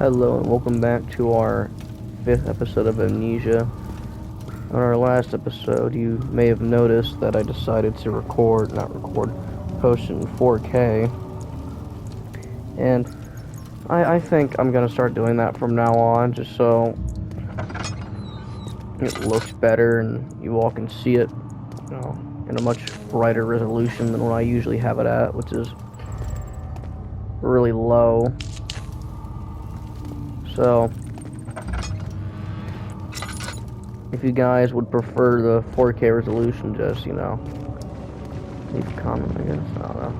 Hello and welcome back to our 5th episode of Amnesia. On our last episode, you may have noticed that I decided to post in 4K. And I think I'm going to start doing that from now on, just so it looks better and you all can see it, in a much brighter resolution than what I usually have it at, which is really low. So, if you guys would prefer the 4K resolution, just, leave a comment, I guess. I don't know.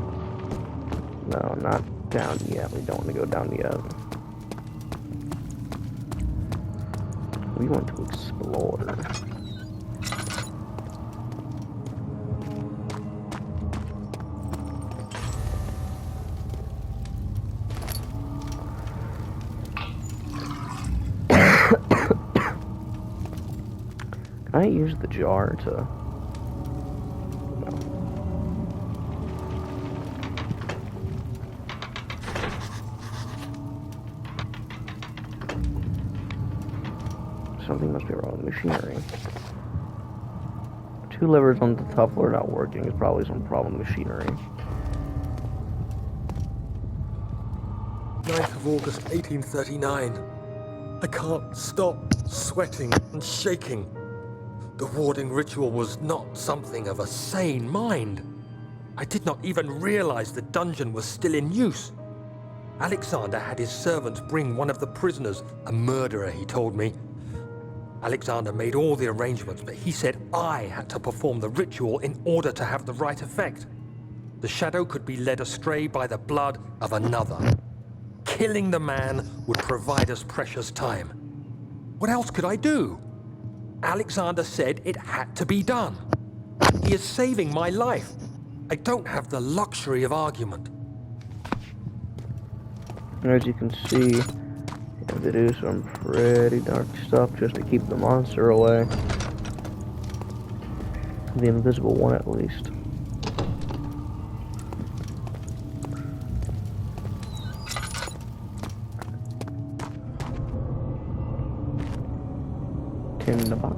No, not down yet. We don't want to go down yet. We want to explore. Can I use the jar to... No. Something must be wrong with the machinery. 2 levers on the top floor not working is probably some problem with machinery. 9th of August, 1839. I can't stop sweating and shaking. The warding ritual was not something of a sane mind. I did not even realize the dungeon was still in use. Alexander had his servants bring one of the prisoners, a murderer, he told me. Alexander made all the arrangements, but he said I had to perform the ritual in order to have the right effect. The shadow could be led astray by the blood of another. Killing the man would provide us precious time. What else could I do? Alexander said it had to be done. He is saving my life. I don't have the luxury of argument. As you can see, you have to do some pretty dark stuff just to keep the monster away. The invisible one, at least. In the box.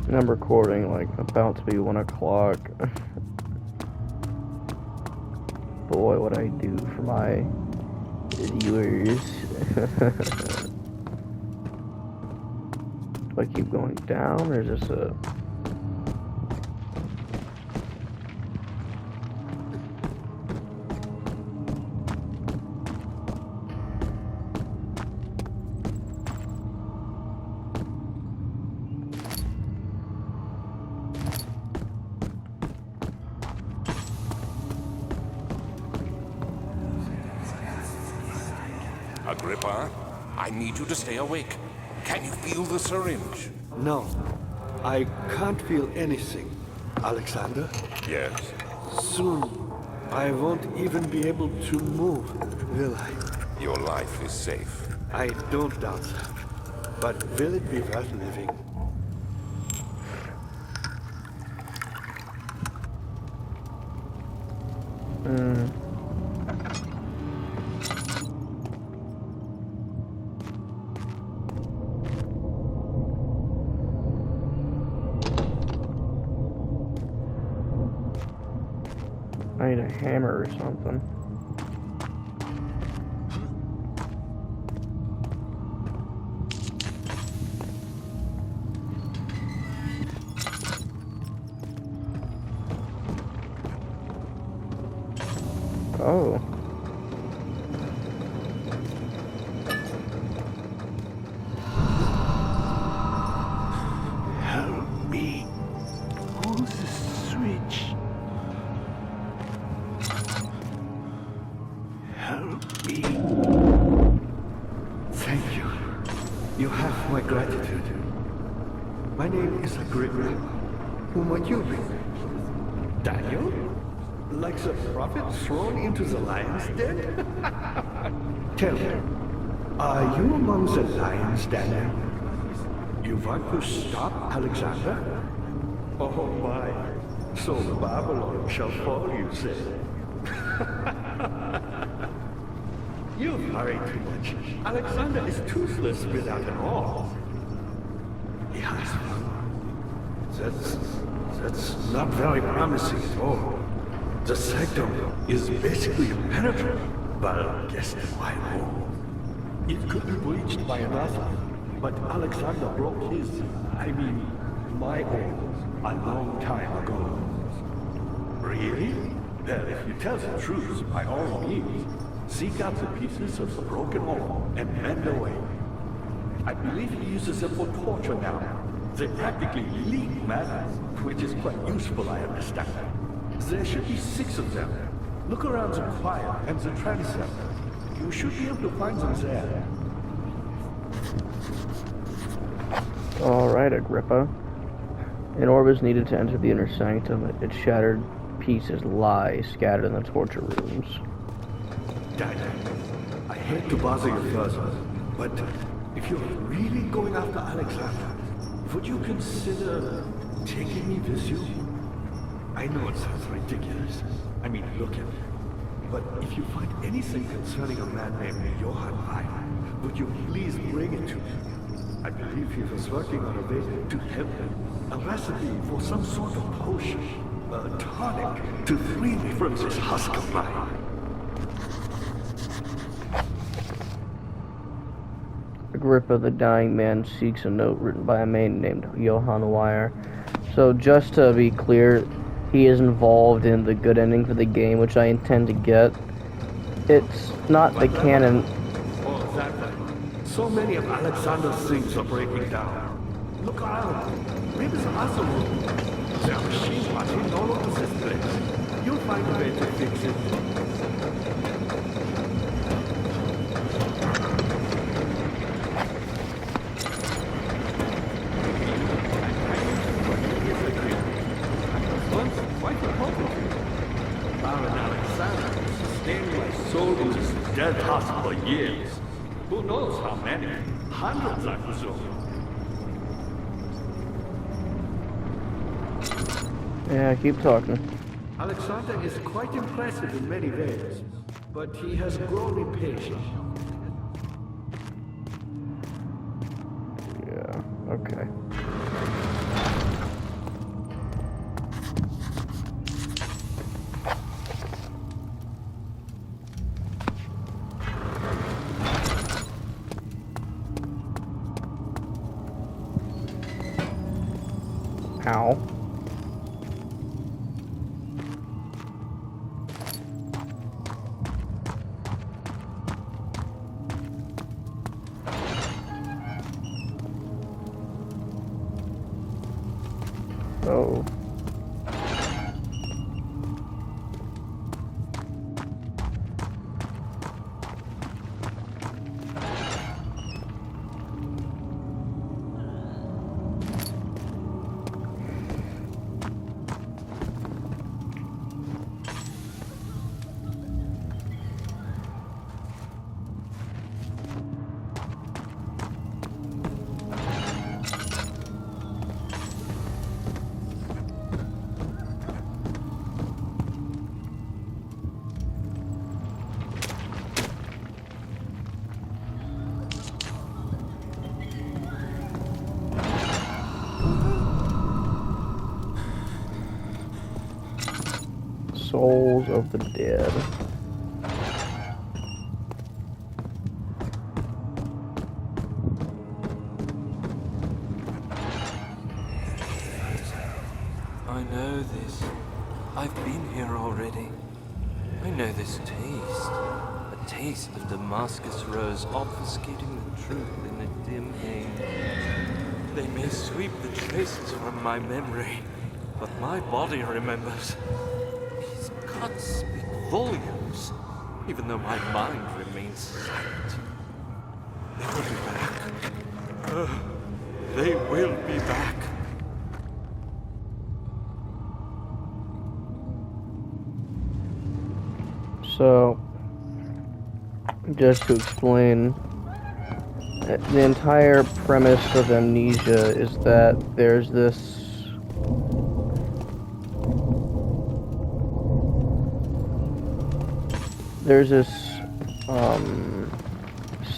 And I'm recording like about to be 1 o'clock. Boy, what I do for my viewers. Do I keep going down, or is this a... Agrippa, I need you to stay awake. Can you feel the syringe? No, I can't feel anything. Alexander? Yes. Soon, I won't even be able to move, will I? Your life is safe. I don't doubt that. But will it be worth living? I need a hammer or something. Oh. Help me. Pull the switch. Help me. Thank you. You have my gratitude. My name is Agrippa. Whom are you? Daniel? Like the prophet thrown into the lion's den? Tell me, are you among the lions, Daniel? You want to stop Alexander? Oh my, so Babylon shall fall, you say? You hurry too much. Alexander is toothless without an all. He has one. That's not very promising at all. The sanctum is basically impenetrable. But guess why more? It could be breached by another, but Alexander broke my own, a long time ago. Really? Well, if you tell the truth, by all means, seek out the pieces of the broken wall and mend away. I believe he uses them for torture now. They practically leak matter, which is quite useful, I understand. There should be 6 of them. Look around the choir and the transept. You should be able to find them there. Alright, Agrippa. An orb is needed to enter the inner sanctum. Its shattered pieces lie scattered in the torture rooms. Daniel, I hate to bother you further, but if you're really going after Alexander, would you consider taking me with you? I know it sounds ridiculous. I mean, look at me. But if you find anything concerning a man named Johann Weyer, would you please bring it to me? I believe he was working on a way to help him. A recipe for some sort of potion, a tonic, to free me from this husk of mine. Agrippa, the dying man, seeks a note written by a man named Johann Weyer. So just to be clear, he is involved in the good ending for the game, which I intend to get. It's not the canon. Oh, that way. So many of Alexander's things are breaking down. Look around. Maybe the other room. There are machine parts hidden all over this place. You'll find a way to fix it. Dead house for years. Who knows how many? Hundreds, I presume. Yeah, keep talking. Alexander is quite impressive in many ways, but he has grown impatient. Yeah, okay. Ow. Oh. Souls of the dead. I know this. I've been here already. I know this taste. A taste of Damascus rose obfuscating the truth in a dim haze. They may sweep the traces from my memory, but my body remembers. These cuts speak volumes, even though my mind remains silent. They will be back. They will be back. So, just to explain, the entire premise of Amnesia is that there's this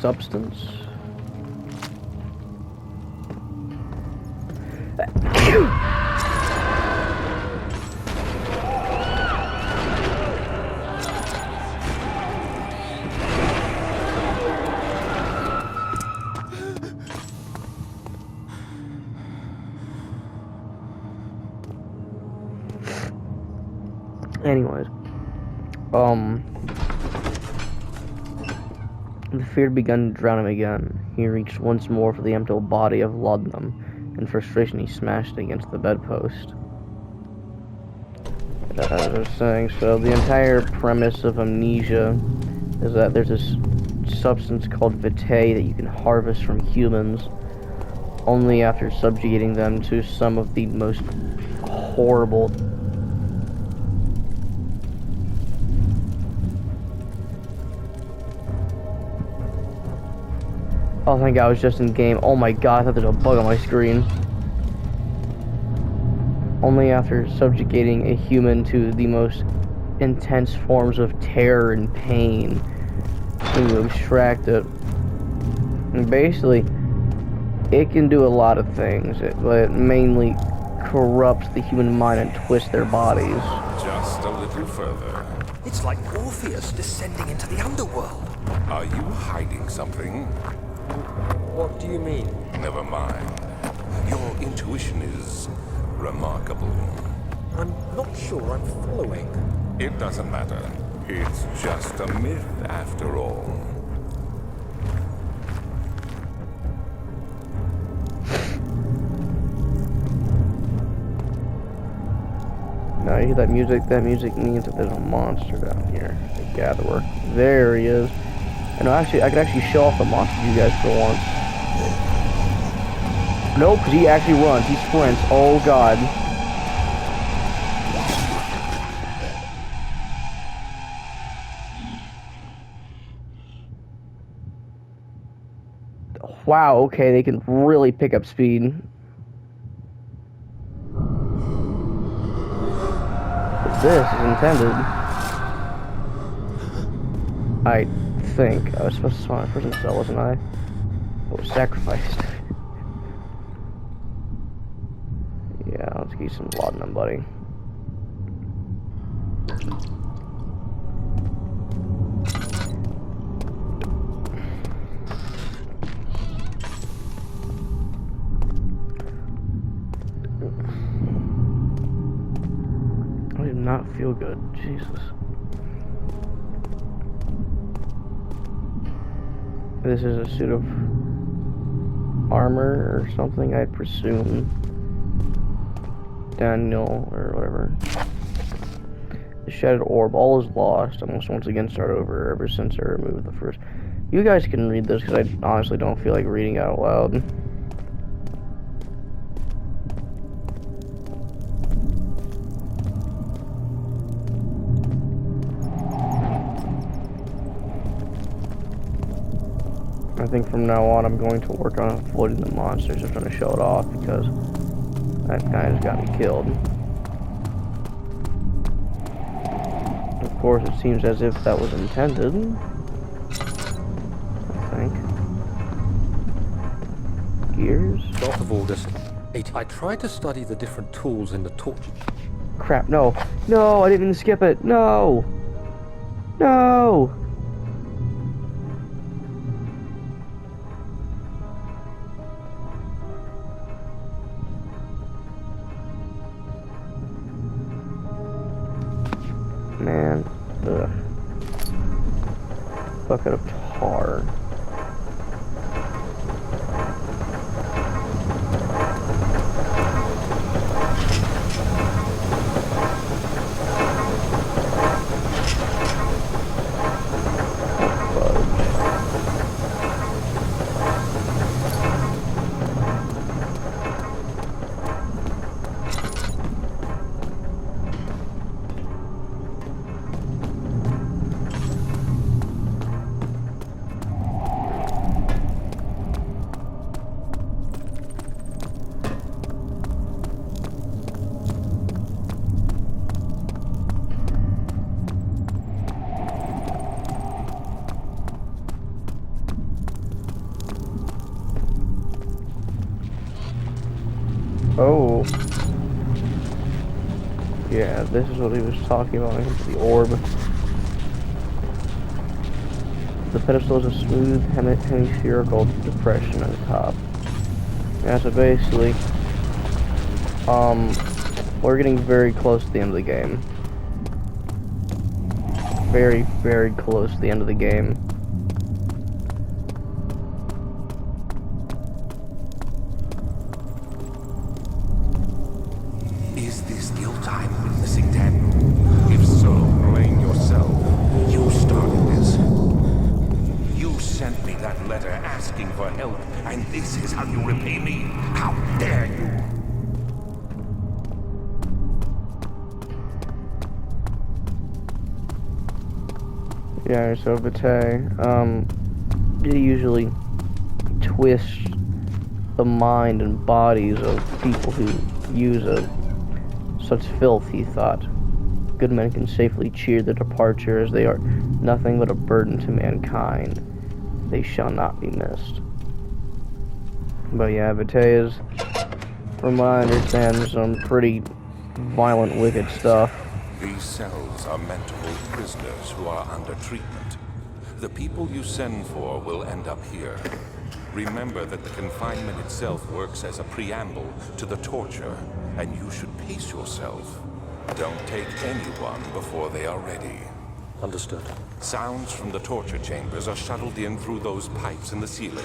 substance. Anyways, the fear had begun to drown him again. He reached once more for the empty body of Laudanum. In frustration, he smashed it against the bedpost. As I was saying, so the entire premise of Amnesia is that there's this substance called vitae that you can harvest from humans only after subjugating them to some of the most horrible Oh, thank God I was just in game. Oh my God, I thought there's a bug on my screen. Only after subjugating a human to the most intense forms of terror and pain can you extract it. And basically, it can do a lot of things, but it mainly corrupts the human mind and twists their bodies. Just a little further. It's like Orpheus descending into the underworld. Are you hiding something? What do you mean? Never mind. Your intuition is remarkable. I'm not sure I'm following. It doesn't matter. It's just a myth after all. Now you hear that music? That music means that there's a monster down here. A gatherer. There he is. And actually, I could actually show off the monster to you guys for once. Nope, because he actually runs. He sprints. Oh, God. Wow, okay, they can really pick up speed. This is intended. I think I was supposed to spawn a prison cell, wasn't I? I was sacrificed. Yeah, let's get some laudanum, buddy. I do not feel good. Jesus. This is a suit of armor or something, I'd presume. Daniel, or whatever. The shattered orb, all is lost. I must once again start over ever since I removed the first. You guys can read this because I honestly don't feel like reading it out loud. I think from now on I'm going to work on avoiding the monsters. I'm trying to show it off because that guy just got me killed. Of course, it seems as if that was intended. I think. Gears? 12th of August, 80. I tried to study the different tools in the torture. Crap, no. No, I didn't even skip it. No! No! Man, ugh. Bucket of tar. this is what he was talking about when it comes to the orb. The pedestal is a smooth hemispherical depression on top. Yeah, so basically, we're getting very close to the end of the game. Very, very close to the end of the game. Is this guilt I'm witnessing, Daniel? If so, blame yourself. You started this. You sent me that letter asking for help, and this is how you repay me? How dare you! Yeah, so Vitae, they usually twist the mind and bodies of people who use such filth, he thought. Good men can safely cheer their departure, as they are nothing but a burden to mankind. They shall not be missed. But yeah, Vitae is, from what I understand, some pretty violent, wicked stuff. These cells are meant to hold prisoners who are under treatment. The people you send for will end up here. Remember that the confinement itself works as a preamble to the torture, and you should pace yourself. Don't take anyone before they are ready. Understood. Sounds from the torture chambers are shuttled in through those pipes in the ceiling.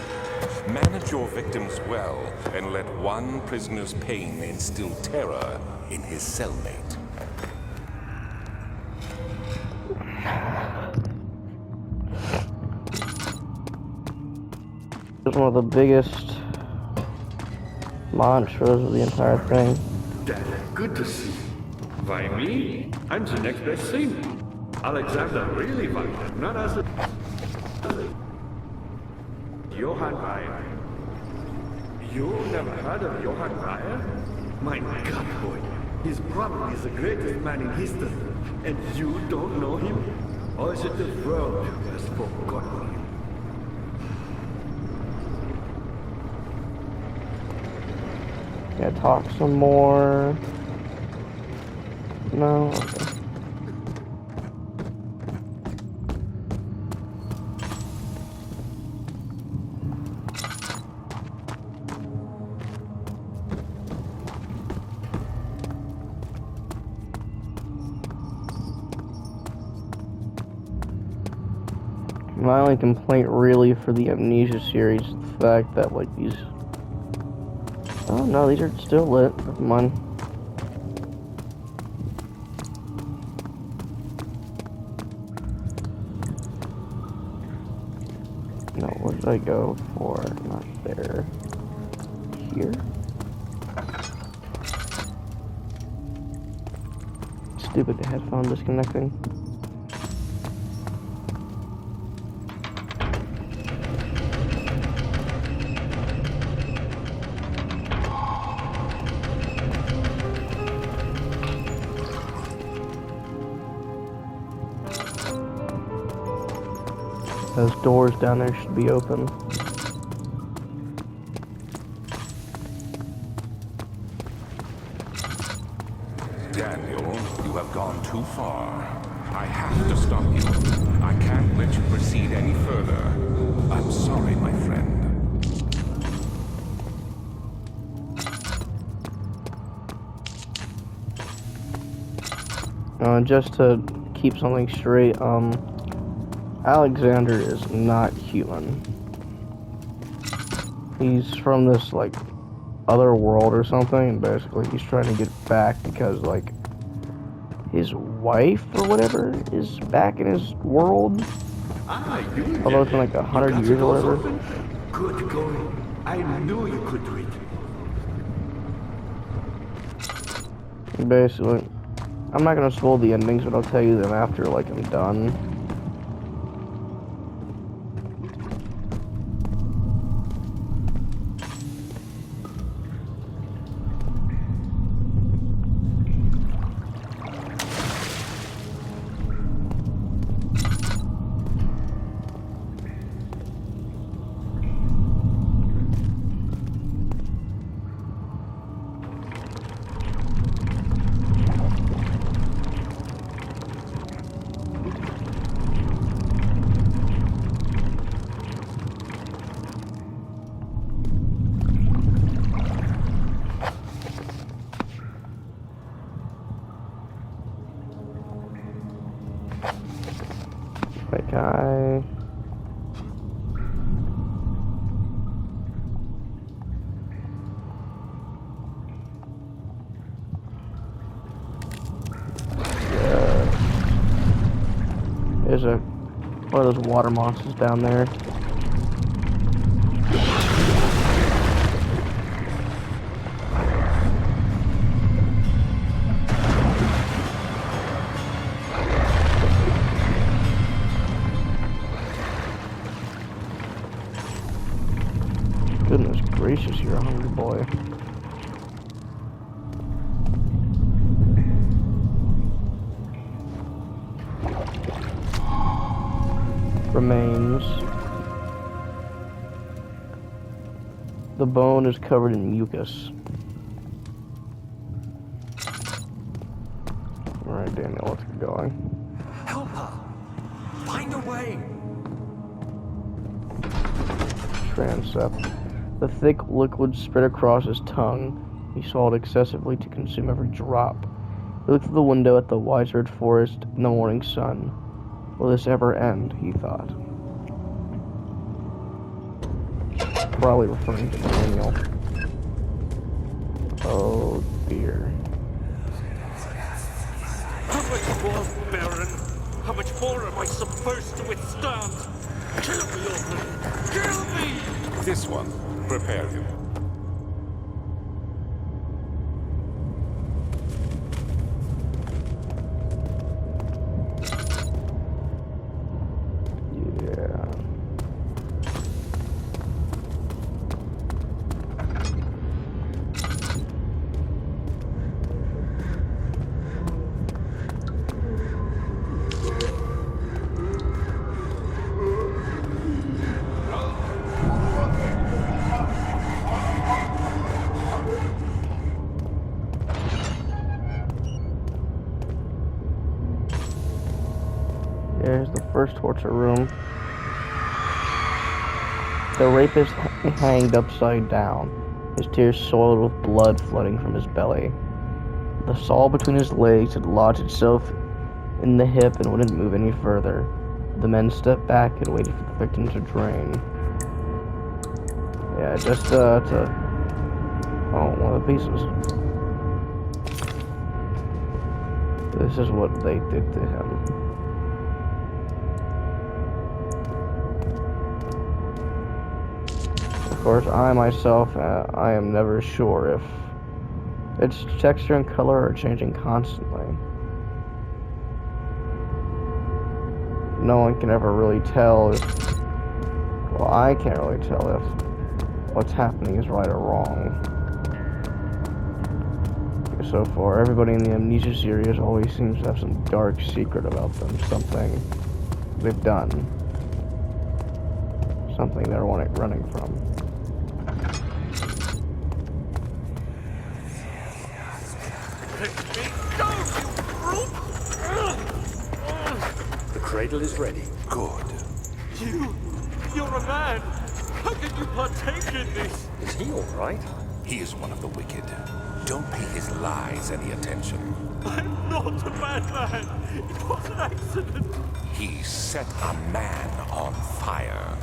Manage your victims well, and let one prisoner's pain instill terror in his cellmate. It's one of the biggest monsters of the entire thing. Dad, good to see you. Why me? I'm the next best thing. Alexander really wanted, not as a... Johann Reyer. You never heard of Johann Reyer? My God, boy. He's probably the greatest man in history. And you don't know him? Or is it the world who has forgotten him? Yeah, talk some more. No? Okay. My only complaint really for the Amnesia series is the fact that, like, these... Oh no, these are still lit. Never mind. No, where did I go for? Not there. Here? Stupid headphone disconnecting. Those doors down there should be open. Daniel, you have gone too far. I have to stop you. I can't let you proceed any further. I'm sorry, my friend. Just to keep something straight, Alexander is not human. He's from this, like, other world or something, and basically he's trying to get back because, like, his wife or whatever is back in his world. Although it's been like 100 years or whatever. Good going. I knew you could do it. Basically, I'm not gonna spoil the endings, but I'll tell you them after, like, I'm done. Wait, can I... There's one of those water monsters down there. Goodness gracious, you're a hungry boy. Remains. The bone is covered in mucus. Alright, Daniel, let's get going. Help her! Find a way! Transept. The thick liquid spread across his tongue. He swallowed excessively to consume every drop. He looked through the window at the wide-spread forest in the morning sun. Will this ever end? He thought. Probably referring to Daniel. Oh dear. How much more, Baron? How much more am I supposed to withstand? Kill me, Orphan! Kill me! This one. Prepare him. Yeah. Here's the first torture room. The rapist hanged upside down, his tears soiled with blood flooding from his belly. The saw between his legs had lodged itself in the hip and wouldn't move any further. The men stepped back and waited for the victim to drain. Yeah, just to... Oh, one of the pieces. This is what they did to him. Of course, I myself, I am never sure if its texture and color are changing constantly. No one can ever really tell if, well, I can't really tell if what's happening is right or wrong. So far, everybody in the Amnesia series always seems to have some dark secret about them, something they've done, something they're running from. The cradle is ready. Good. You're a man! How can you partake in this? Is he all right? He is one of the wicked. Don't pay his lies any attention. I'm not a bad man! It was an accident! He set a man on fire.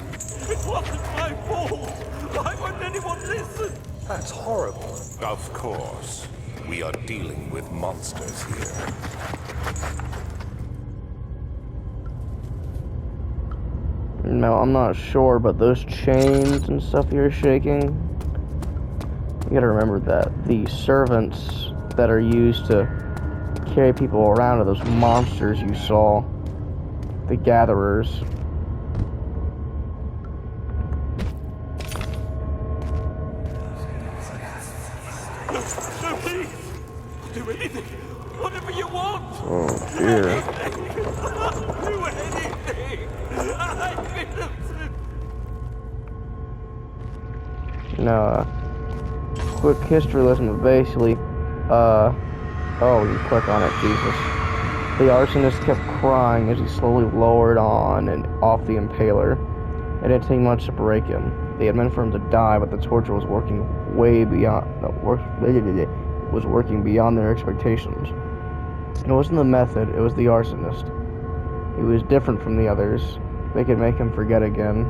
It wasn't my fault! Why won't anyone listen? That's horrible. Of course. We are dealing with monsters here. No, I'm not sure, but those chains and stuff you're shaking, you gotta remember that the servants that are used to carry people around are those monsters you saw, the gatherers. No, please! Do anything! Whatever you want! Oh dear. Do anything! I'm innocent! No, quick history lesson, but basically, oh, you click on it, Jesus. The arsonist kept crying as he slowly lowered on and off the impaler. It didn't take much to break him. They had meant for him to die, but the torture was working way beyond, was working beyond their expectations. It wasn't the method, it was the arsonist. He was different from the others. They could make him forget again.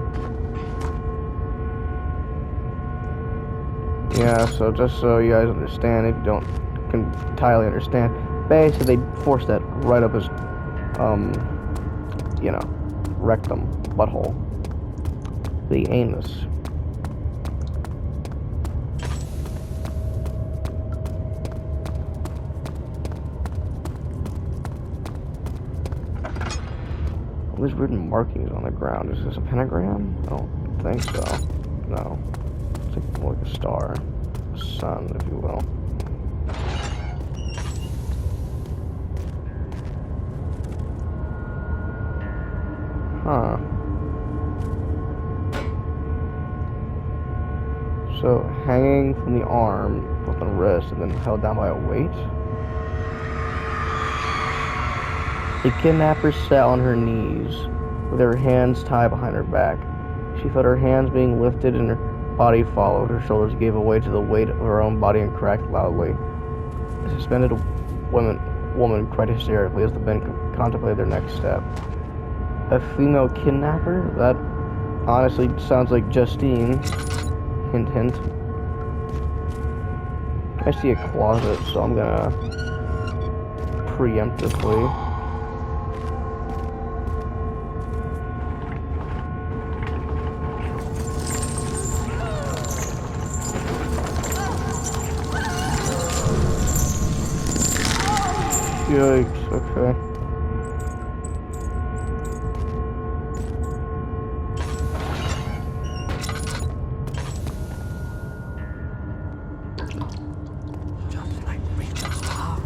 Yeah, so just so you guys understand, if you don't entirely understand, basically they forced that right up his, you know, rectum, butthole. The anus. All these weird markings on the ground. Is this a pentagram? I don't think so. No. It's like a star. A sun, if you will. Huh. So, hanging from the arm, both on the wrist, and then held down by a weight? The kidnapper sat on her knees, with her hands tied behind her back. She felt her hands being lifted and her body followed. Her shoulders gave way to the weight of her own body and cracked loudly. The suspended woman cried hysterically as the men contemplated their next step. A female kidnapper? That honestly sounds like Justine. Hint, hint. I see a closet, so I'm gonna preemptively. Yikes, okay. Just like Regent's Park.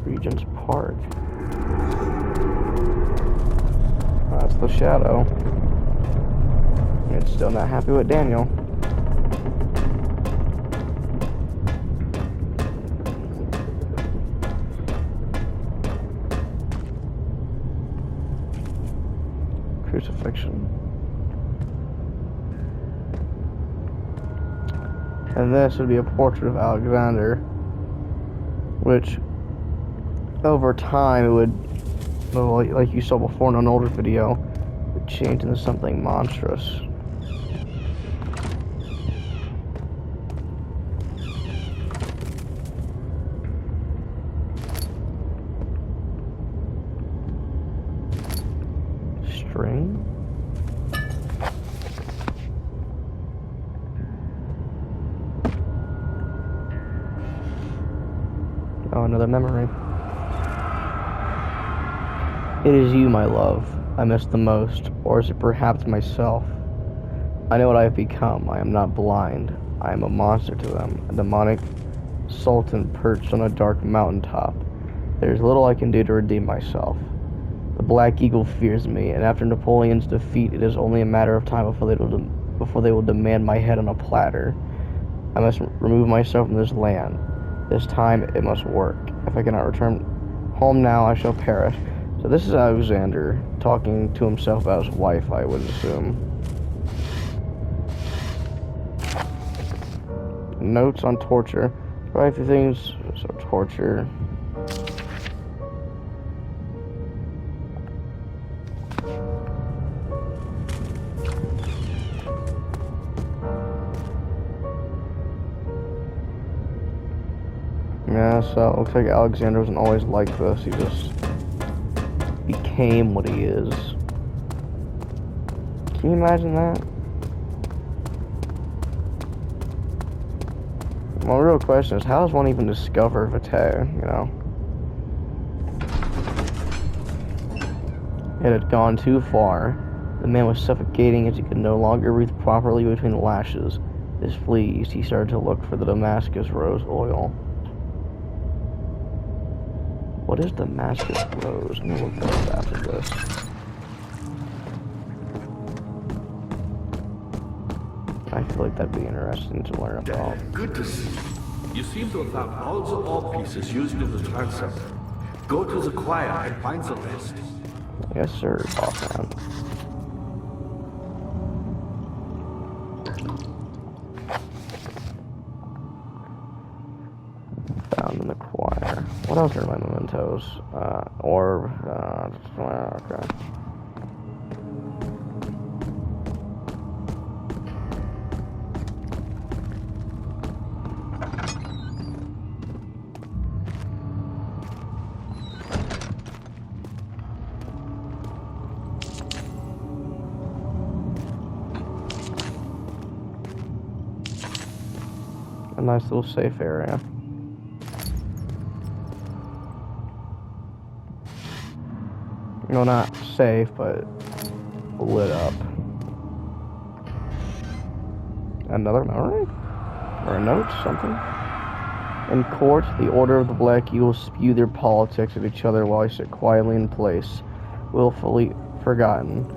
Regent's Park. That's the shadow. It's still not happy with Daniel. Crucifixion. And this would be a portrait of Alexander, which over time it would, well, like you saw before in an older video, would change into something monstrous. String? Oh, another memory. It is you, my love, I miss the most, or is it perhaps myself? I know what I have become. I am not blind. I am a monster to them, a demonic sultan perched on a dark mountaintop. There is little I can do to redeem myself. The Black Eagle fears me, and after Napoleon's defeat, it is only a matter of time before they will demand my head on a platter. I must remove myself from this land. This time, it must work. If I cannot return home now, I shall perish. So this is Alexander talking to himself about his wife, I would assume. Notes on torture. Probably a few things. So torture. Yeah, so it looks like Alexander wasn't always like this. He just became what he is. Can you imagine that? Well, the real question is, how does one even discover Vitae, you know? It had gone too far. The man was suffocating as he could no longer breathe properly between the lashes. Displeased, he started to look for the Damascus rose oil. What is Damascus rose? I'm gonna look that up after this. I feel like that'd be interesting to learn about. Good to see you. You seem to have found all the ore pieces used in the transept. Go to the choir and find the rest. Yes, sir, boss man. Found in the choir. What What else are my mementos? Orb. Okay. A nice little safe area. No, not safe, but lit up. Another memory? Or a note? Something? In court, the Order of the Black Eagles spew their politics at each other while I sit quietly in place, willfully forgotten.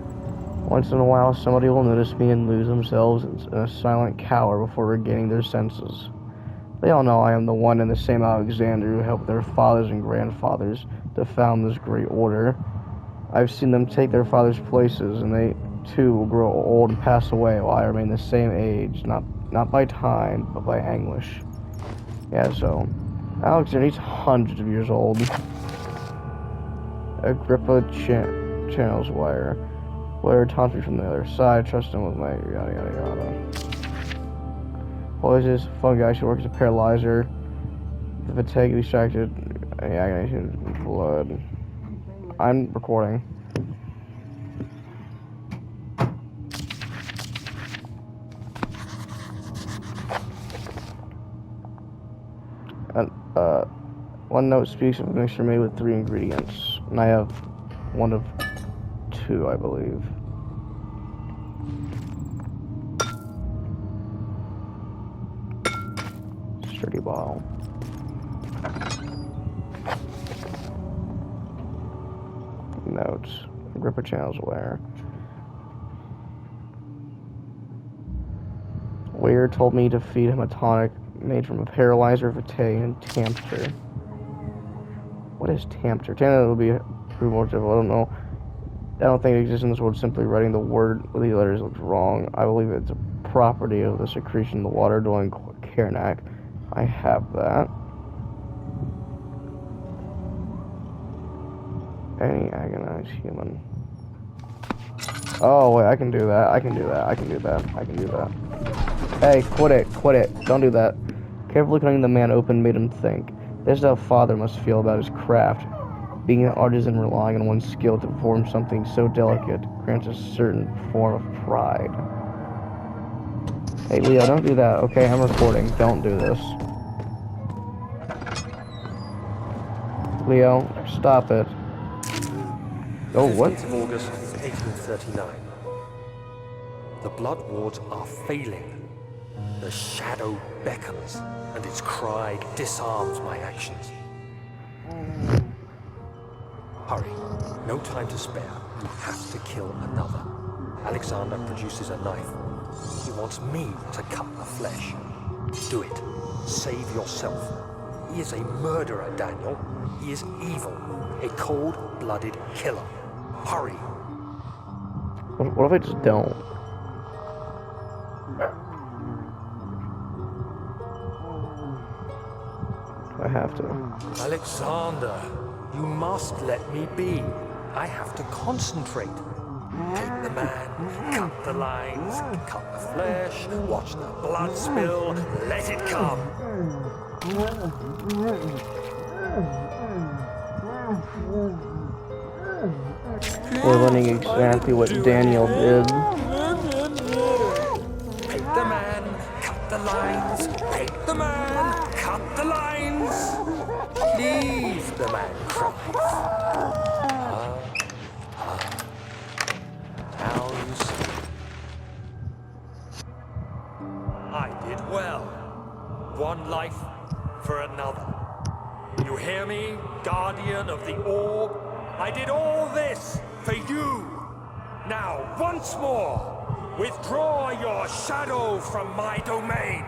Once in a while, somebody will notice me and lose themselves in a silent cower before regaining their senses. They all know I am the one and the same Alexander who helped their fathers and grandfathers to found this great order. I've seen them take their fathers' places, and they, too, will grow old and pass away while I remain the same age, not by time, but by anguish. Yeah, so, Alexander, he's hundreds of years old. Agrippa channels wire. Wire taunts me from the other side, trust him with my yada yada yada. Poisonous fungi, she works as a paralyzer. The fatigue distracted, agonization, blood. I'm recording. And, one note speaks of a mixture made with 3 ingredients, and I have one of 2, I believe. Sturdy bottle. Notes. Gripper channels where. Weir told me to feed him a tonic made from a paralyzer, vitae, and tamter. What is tamter? Tamter would be more difficult. I don't know. I don't think it exists in this world. Simply writing the word with the letters looks wrong. I believe it's a property of the secretion in the water-dwelling Karnak. I have that. Any agonized human. Oh, wait, I can do that. I can do that. I can do that. I can do that. Hey, quit it. Quit it. Don't do that. Carefully cutting the man open made him think. This is how a father must feel about his craft. Being an artisan relying on one's skill to perform something so delicate grants a certain form of pride. Hey, Leo, don't do that. Okay, I'm recording. Don't do this. Leo, stop it. Oh, what? 15th of August, 1839. The blood wards are failing. The shadow beckons, and its cry disarms my actions. Hurry. No time to spare. You have to kill another. Alexander produces a knife. He wants me to cut the flesh. Do it. Save yourself. He is a murderer, Daniel. He is evil. A cold-blooded killer. Hurry. What if I just don't? I have to. Alexander, you must let me be. I have to concentrate. Take the man, cut the lines, cut the flesh, watch the blood spill, let it come. We're learning exactly what Daniel did. Take the man, cut the lines, take the man, cut the lines. Leave the man cries. Now you see. I did well. One life for another. You hear me, guardian of the orb? I did all this for you. Now, once more, withdraw your shadow from my domain.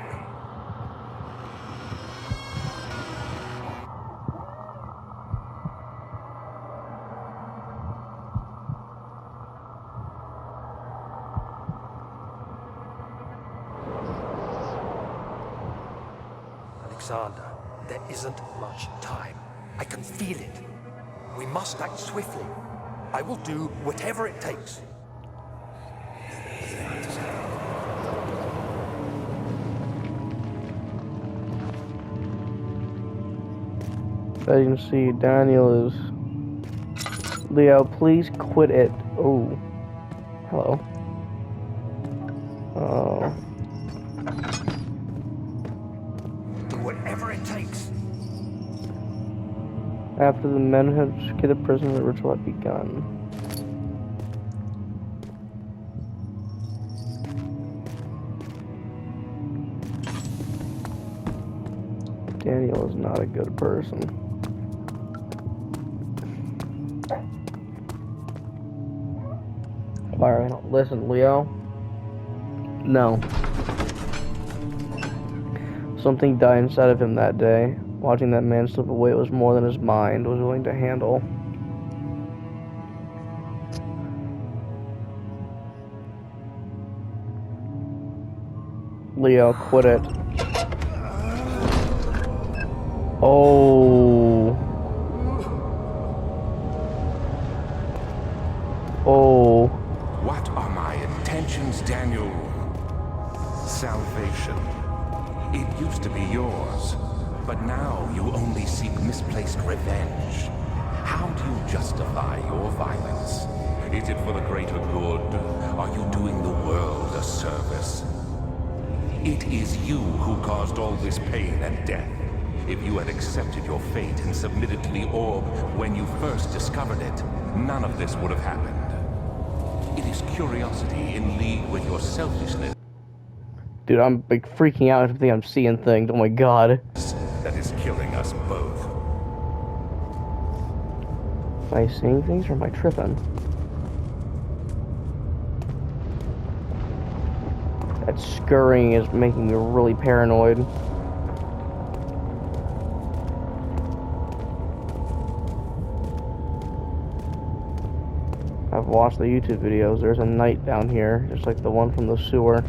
Alexander, there isn't much time. I can feel it. We must act swiftly. I will do whatever it takes. As you can see, Daniel is... Leo, please quit it. Oh. Hello. Oh. Do whatever it takes. After the men had escaped the prison, the ritual had begun. Daniel is not a good person. Alright, listen, Leo. No. Something died inside of him that day. Watching that man slip away was more than his mind was willing to handle. Leo, quit it. Oh. Oh. What are my intentions, Daniel? Salvation. It used to be yours, but now you only seek misplaced revenge. How do you justify your violence? Is it for the greater good? Are you doing the world a service? It is you who caused all this pain and death. If you had accepted your fate and submitted to the orb when you first discovered it, none of this would have happened. It is curiosity in league with your selfishness. Dude, I'm like freaking out. I think I'm seeing things. Oh my god. That is killing us both. Am I seeing things or am I tripping? That scurrying is making me really paranoid. I've watched the YouTube videos. There's a knight down here, just like the one from the sewer.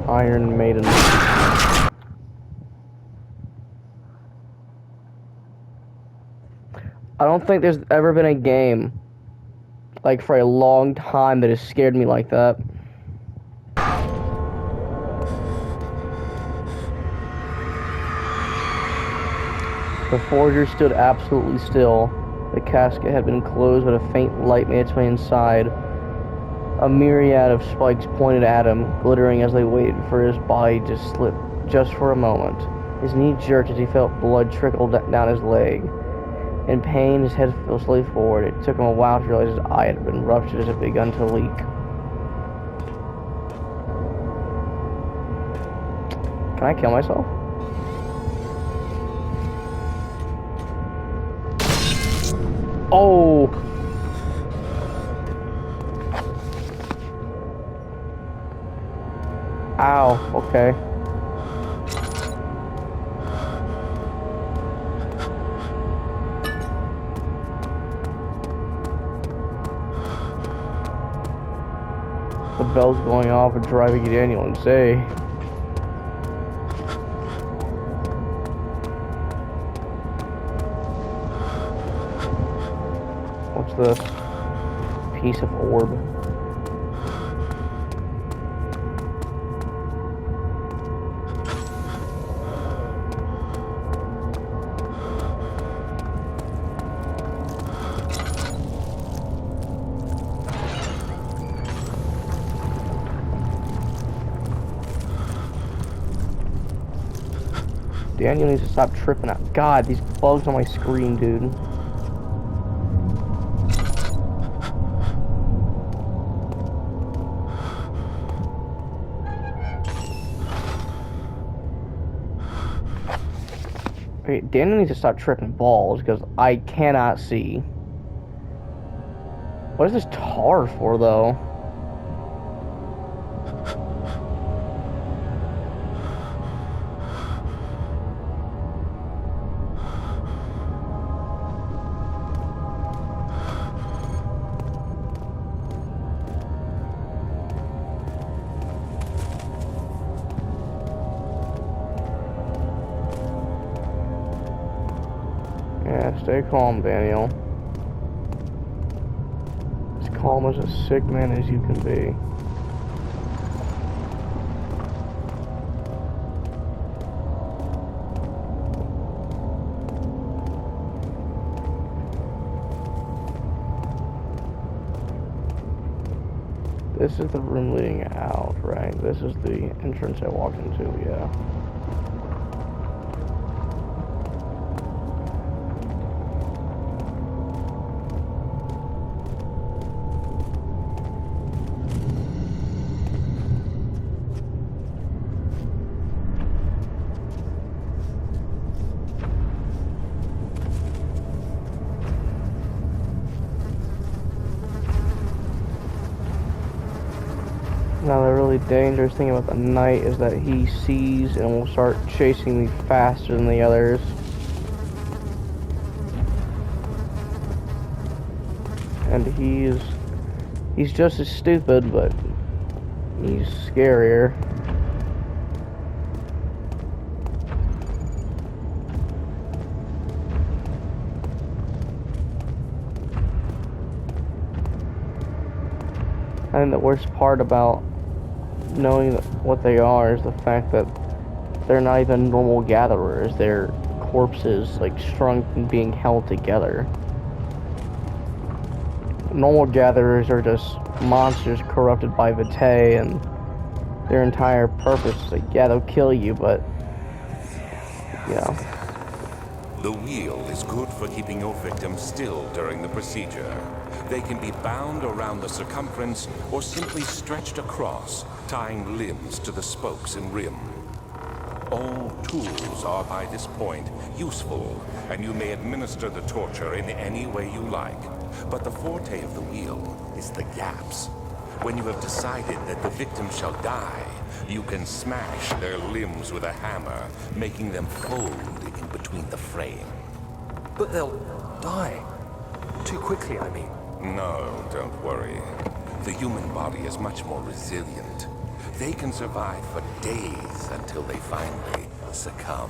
Iron Maiden. I don't think there's ever been a game, like for a long time, that has scared me like that. The forger stood absolutely still. The casket had been closed, but a faint light made its way inside. A myriad of spikes pointed at him, glittering as they waited for his body to slip just for a moment. His knee jerked as he felt blood trickle down his leg. In pain, his head fell slowly forward. It took him a while to realize his eye had been ruptured as it had begun to leak. Can I kill myself? Oh! Ow, okay. The bell's going off and driving Daniel insane. What's this? Piece of orb. Daniel needs to stop tripping out. God, these bugs on my screen, dude. Wait, Daniel needs to stop tripping balls because I cannot see. What is this tar for, though? Yeah, stay calm, Daniel. As calm as a sick man as you can be. This is the room leading out, right? This is the entrance I walked into, yeah. Now the really dangerous thing about the knight is that he sees and will start chasing me faster than the others. And he's just as stupid, but he's scarier. I think the worst part about knowing what they are is the fact that they're not even normal gatherers. They're corpses, like, strung and being held together. Normal gatherers are just monsters corrupted by Vitae, and their entire purpose is like, yeah, they'll kill you, but, you know. The wheel is good for keeping your victim still during the procedure. They can be bound around the circumference or simply stretched across, tying limbs to the spokes and rim. All tools are by this point useful, and you may administer the torture in any way you like. But the forte of the wheel is the gaps. When you have decided that the victim shall die, you can smash their limbs with a hammer, making them fold in between the frame. But they'll die. Too quickly, I mean. No, don't worry. The human body is much more resilient. They can survive for days until they finally succumb.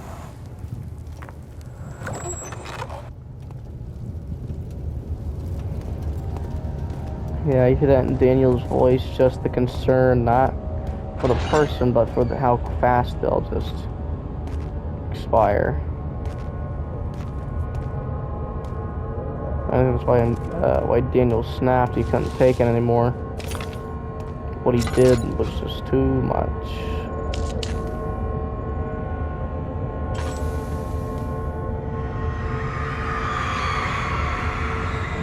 Yeah, you hear that in Daniel's voice, just the concern, not for the person, but for how fast they'll just expire. I think that's why Daniel snapped. He couldn't take it anymore. What he did was just too much.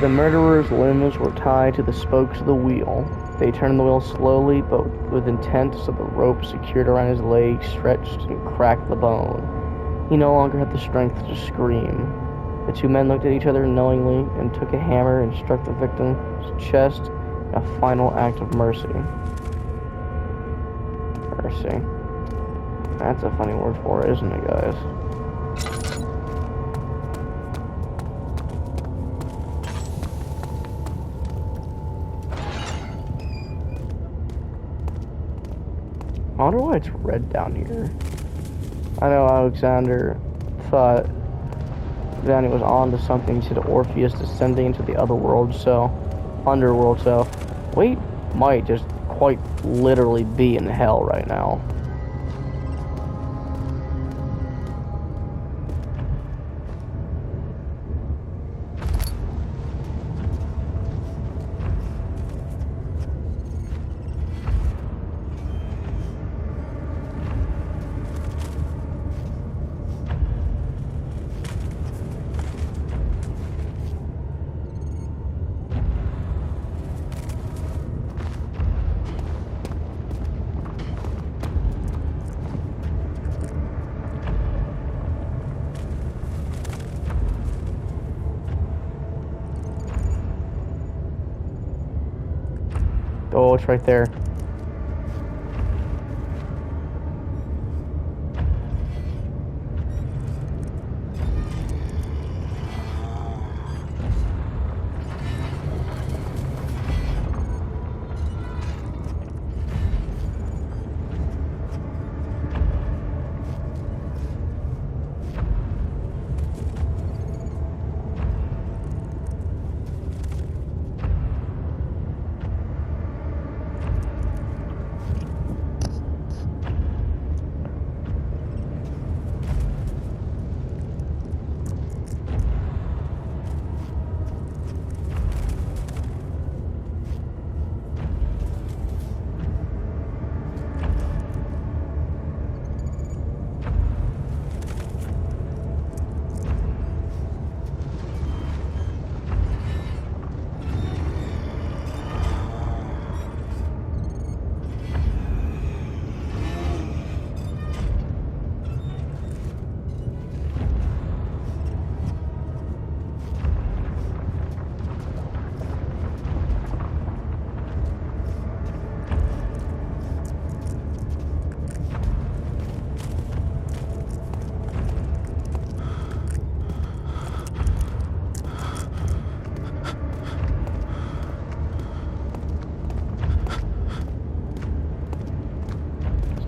The murderer's limbs were tied to the spokes of the wheel. They turned the wheel slowly, but with intent, so the rope secured around his leg stretched and cracked the bone. He no longer had the strength to scream. The two men looked at each other knowingly and took a hammer and struck the victim's chest in a final act of mercy. Mercy. That's a funny word for it, isn't it, guys? I wonder why it's red down here. I know Alexander thought Danny was on to something. He said Orpheus descending into the underworld, so we might just quite literally be in hell right now. Oh, it's right there.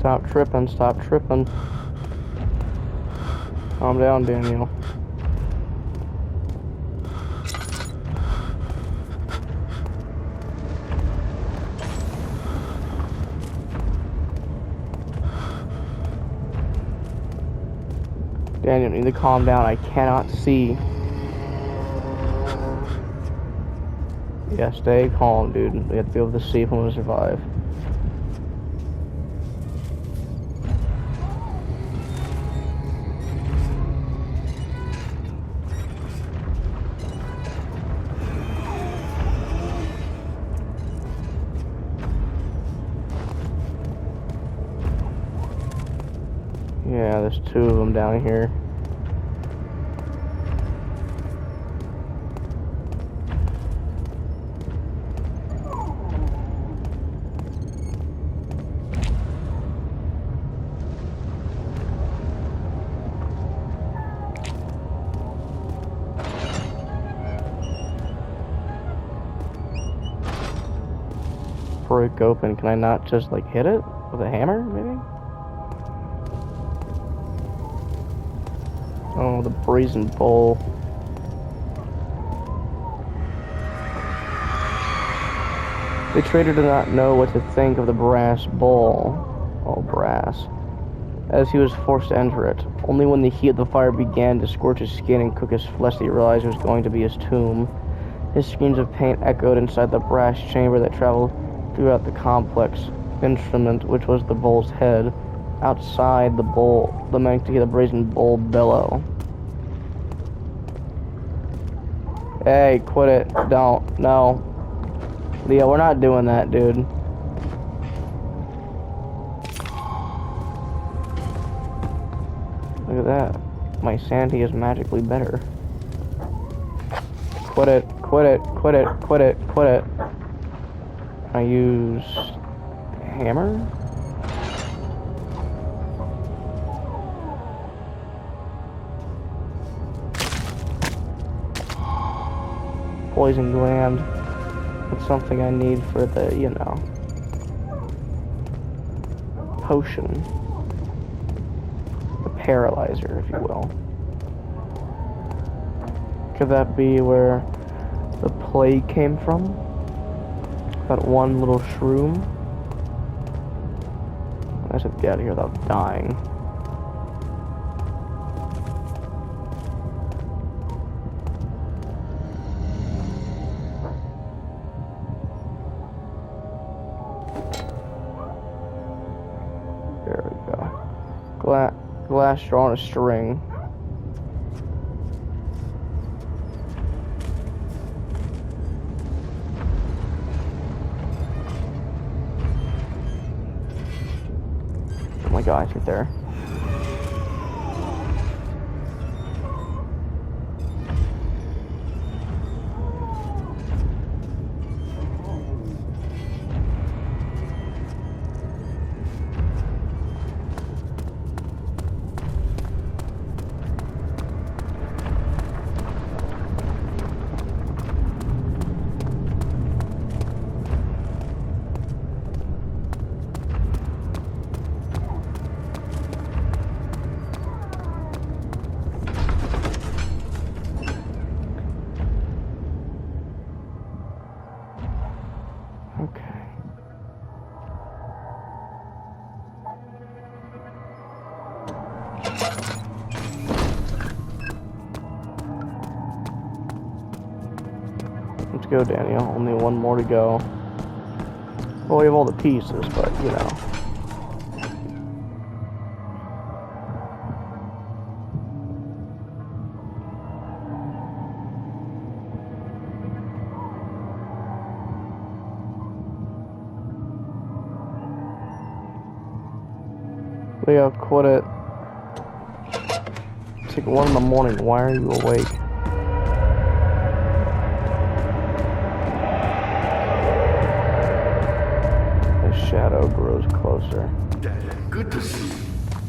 Stop tripping, stop tripping. Calm down, Daniel. Daniel, you need to calm down. I cannot see. Yeah, stay calm, dude. We have to be able to see if we want to survive. Yeah, there's two of them down here. Break open. Can I not just like hit it with a hammer, maybe? Oh, the brazen bowl. The trader did not know what to think of the brass bowl. Oh, brass. As he was forced to enter it. Only when the heat of the fire began to scorch his skin and cook his flesh did he realize it was going to be his tomb. His screams of pain echoed inside the brass chamber that traveled throughout the complex instrument, which was the bowl's head. Outside the bowl, the man could hear the brazen bowl bellow. Hey, quit it. Don't. No. Leo, we're not doing that, dude. Look at that. My sanity is magically better. Quit it. Quit it. Quit it. Quit it. Quit it. I use hammer? Poison gland. It's something I need for the, you know, potion. The paralyzer, if you will. Could that be where the plague came from? That one little shroom? I should get out of here without dying. There we go. Glass straw on a string. Oh my god, it's right there. Let's go, Daniel. Only one more to go. Well, we have all the pieces, but, you know. Leo, quit it. It's like 1 in the morning. Why are you awake? The shadow grows closer. Dad, good to see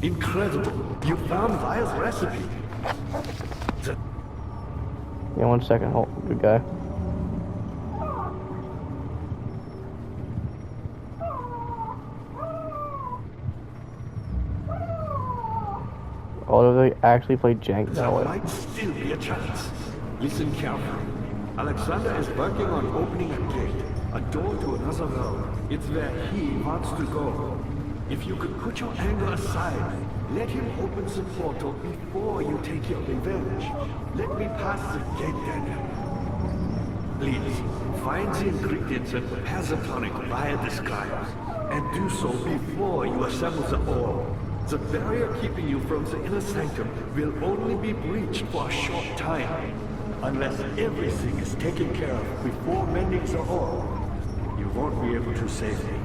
you. Incredible. You found Vile's recipe. Yeah, 1 second. Hold, good guy. Oh, do they actually play jank There that way? might still be a chance. Listen carefully. Alexander is working on opening a gate, a door to another realm. It's where he wants to go. If you could put your anger aside, let him open the portal before you take your revenge. Let me pass the gate, Daniel. Please, find the ingredients and prepare the tonic via disguise. And do so before you assemble the orb. The barrier keeping you from the inner sanctum will only be breached for a short time. Unless everything is taken care of before mending the orb, you won't be able to save me.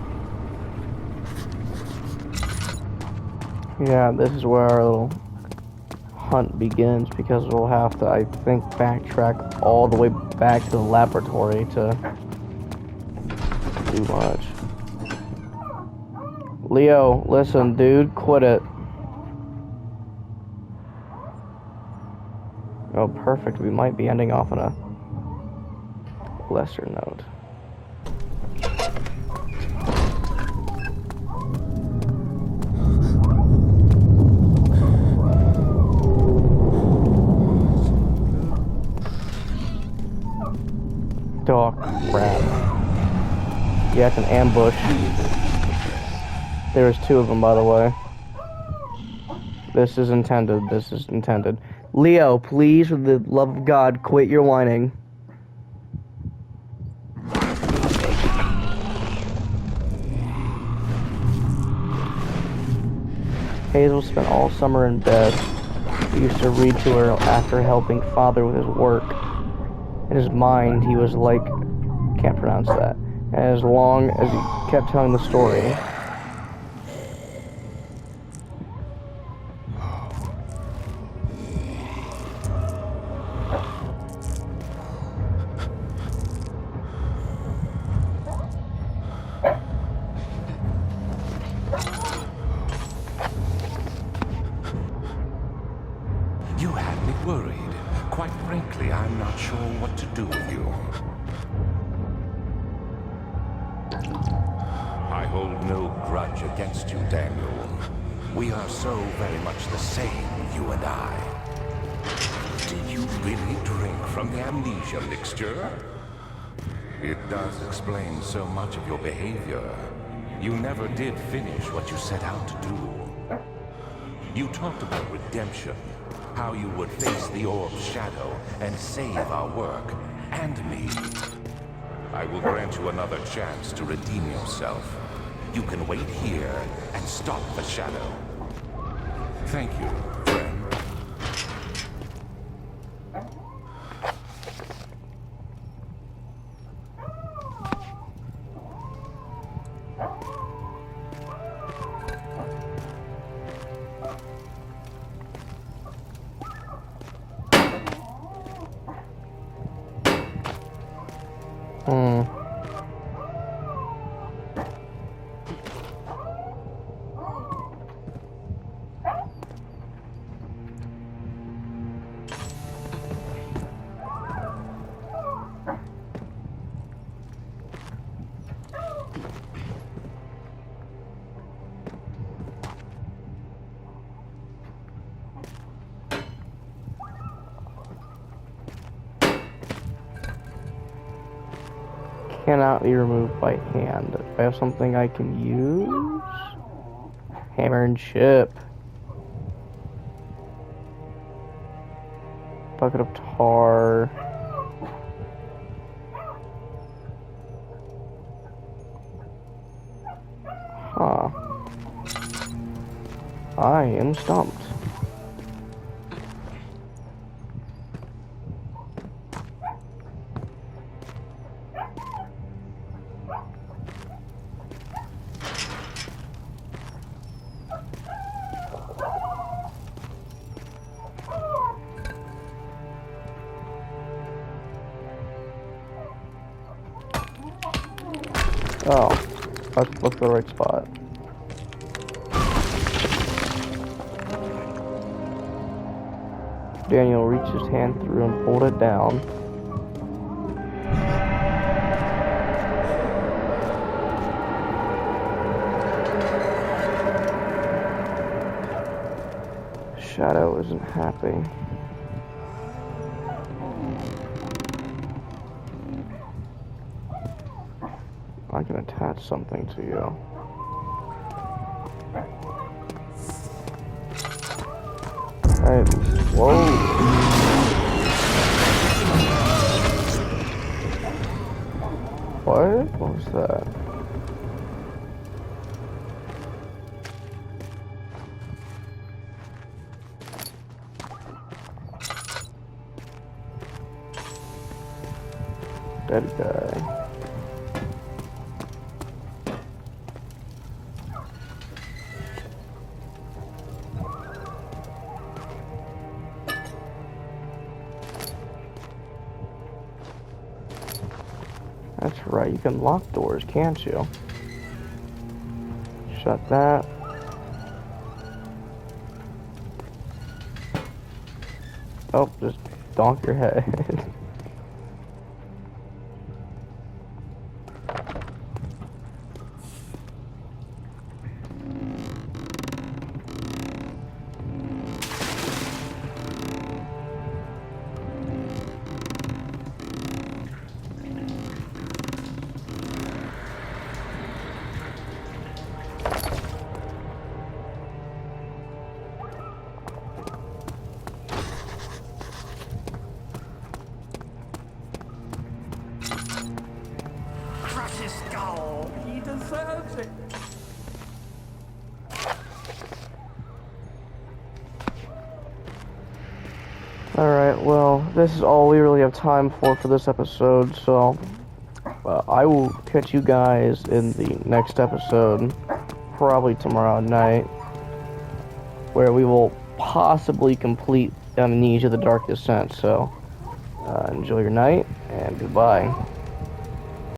Yeah, this is where our little hunt begins, because we'll have to, I think, backtrack all the way back to the laboratory to do much. Leo, listen, dude, quit it. Oh, perfect. We might be ending off on a lesser note. Oh, crap. Yeah, it's an ambush. There's 2 of them, by the way. This is intended. This is intended. Leo, please, for the love of God, quit your whining. Hazel spent all summer in bed. He used to read to her after helping Father with his work. In his mind, he was like... can't pronounce that. And as long as he kept telling the story... You had me worried. Quite frankly, I'm not sure what to do with you. I hold no grudge against you, Daniel. We are so very much the same, you and I. Did you really drink from the amnesia mixture? It does explain so much of your behavior. You never did finish what you set out to do. You talked about redemption, how you would face the orb's shadow and save our work, and me. I will grant you another chance to redeem yourself. You can wait here and stop the shadow. Thank you, friend. Cannot be removed by hand. If I have something I can use? Hammer and chip. Bucket of tar. Huh. I am stumped. Oh, let's look for the right spot. Daniel reached his hand through and pulled it down. Shadow isn't happy. I can attach something to you. Hey, whoa. What? What was that? Dead guy. That's right, you can lock doors, can't you? Shut that. Oh, just donk your head. Crush his skull. He deserves it. Alright, well, this is all we really have time for this episode, so I will catch you guys in the next episode, probably tomorrow night, where we will possibly complete Amnesia: The Dark Descent. So, enjoy your night, and goodbye.